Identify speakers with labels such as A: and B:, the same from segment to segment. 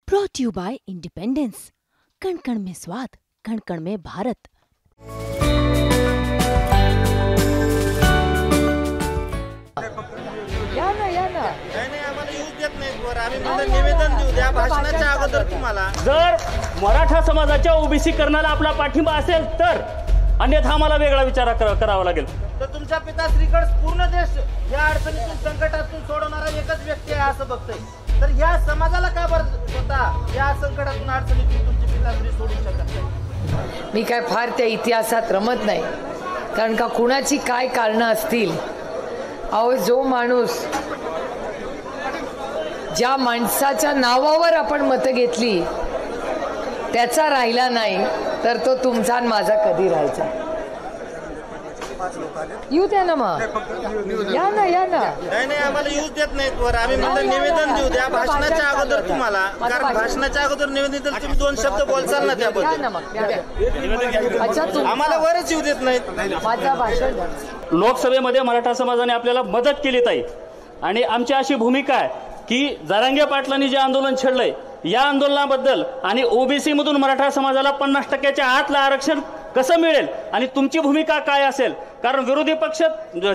A: Brought you bye independence. कण कण में स्वाद, कण कण में भारत।
B: या ना
C: नाही आम्हाला येऊ देत नाहीत वर आम्ही म्हणलं निवेदन देऊ द्या भाषणाच्या अगोदर तुम्हाला।
D: जर मराठा समाजाच्या ओबीसी करण्याला आपला पाठिंबा असेल तर, अन्यथा आम्हाला वेगळा विचार करावा लागेल।
C: तर तुमच्या पिताश्रीकडे पूर्ण देश या अडचणीतून संकटातून सोडवणारा एकच व्यक्ती आहे असं बघतोय, तर या समाजाला का बरं स्वतः या संकटातून अडचणीतून तुमची पिताश्री सोडू शकत नाही?
B: मी काय फार त्या इतिहासात रमत नाही, कारण का कुणाची काय कारणं असतील। अहो, जो माणूस ज्या माणसाच्या नावावर आपण मतं घेतली त्याचा राहिला नाही, तर तो तुमचा आणि माझा कधी राहायचा? येऊ द्या ना मग, या ना
C: नाही आम्हाला येऊ देत नाहीत वर आम्ही म्हणलं निवेदन देऊ द्या भाषणाच्या अगोदर तुम्हाला, कारण भाषणाच्या अगोदर निवेदन दिलं तुम्ही दोन शब्द बोलचाल ना त्याबद्दल।
B: अच्छा,
C: आम्हाला वरच येऊ देत नाहीत।
B: माझा भाषण
D: लोकसभेमध्ये मराठा समाजाने आपल्याला मदत केली ताई, आणि आमची अशी भूमिका आहे की जरांगे पाटलांनी जे आंदोलन छेडलंय या आंदोलनाबद्दल आणि ओबीसी मधून मराठा समाजाला 50% आतलं आरक्षण कसं मिळेल आणि तुमची भूमिका काय असेल, कारण विरोधी पक्ष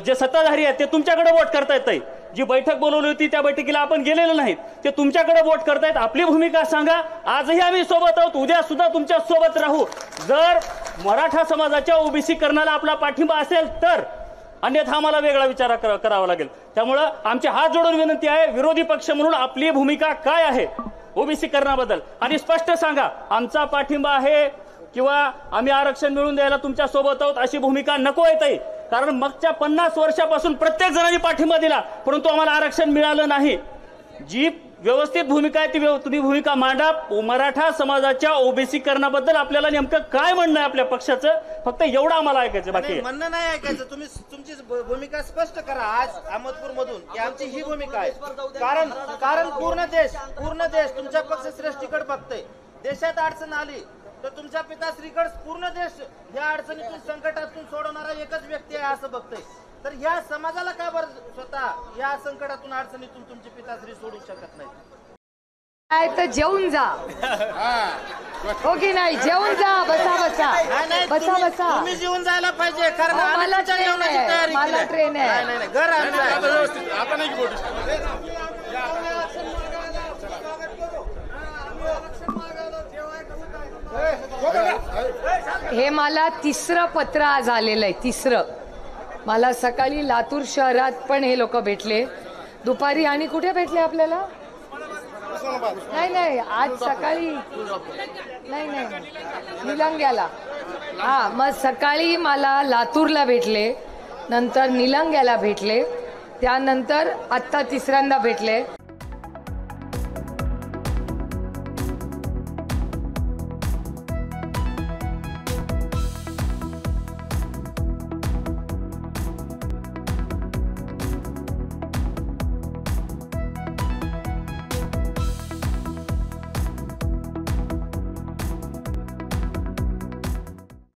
D: जे सत्ताधारी आहेत ते तुमच्याकडे वोट करतायत ताई। जी बैठक बोलवली होती त्या बैठकीला आपण गेलेलो नाहीत, ते तुमच्याकडे वोट करतायत। आपली भूमिका सांगा, आजही आम्ही सोबत आहोत, उद्या सुद्धा तुमच्या सोबत राहू। जर मराठा समाजाच्या ओबीसी करण्याला आपला पाठिंबा असेल तर, अन्यथा आम्हाला वेगळा विचार करावा लागेल। त्यामुळं आमची हात जोडून विनंती आहे, विरोधी पक्ष म्हणून आपली भूमिका काय आहे ओबीसी करण्याबद्दल, आणि स्पष्ट सांगा आमचा पाठिंबा आहे किंवा आम्ही आरक्षण मिळवून द्यायला तुमच्या सोबत आहोत अशी भूमिका नको येते, कारण मागच्या 50 वर्षापासून प्रत्येक जणांनी पाठिंबा दिला परंतु आम्हाला आरक्षण मिळालं नाही। जी व्यवस्थित भूमिका आहे ती तुम्ही भूमिका मांडा। मराठा समाजाच्या ओबीसी करण्याबद्दल आपल्याला नेमकं काय म्हणणं आहे आपल्या पक्षाचं, फक्त एवढं आम्हाला ऐकायचं, बाकी
C: म्हणणं नाही ऐकायचं। तुम्ही तुमची भूमिका स्पष्ट करा आज अहमदपूर मधून की आमची ही भूमिका आहे, कारण पूर्ण देश तुमच्या पक्ष श्रेष्ठीकडे बघतोय। देशात अडचण आली तर तुमच्या पिताश्रीकडे पूर्ण देश या अडचणीतून संकटातून सोडवणारा एकच व्यक्ती आहे असं बघतोय, तर या समाजाला का बरं स्वतः या संकटातून अडचणीतून तुमची पिताश्री सोडू शकत नाही?
B: काय तर जेवून जा, हो की नाही? जेवून जा, बसा
C: तुम्ही जेवून जायला पाहिजे, कारण
B: मला ट्रेन आहे।
C: नाही घर आमचं
B: हे मला तिसरं पत्र आज आलेलं आहे, तिसरं। मला सकाळी लातूर शहरात पण हे लोक भेटले, दुपारी आणि कुठे भेटले आपल्याला? नाही आज सकाळी नाही निलंग्याला। हा, मग सकाळी मला लातूरला भेटले, नंतर निलंग्याला भेटले, त्यानंतर आत्ता तिसऱ्यांदा भेटले।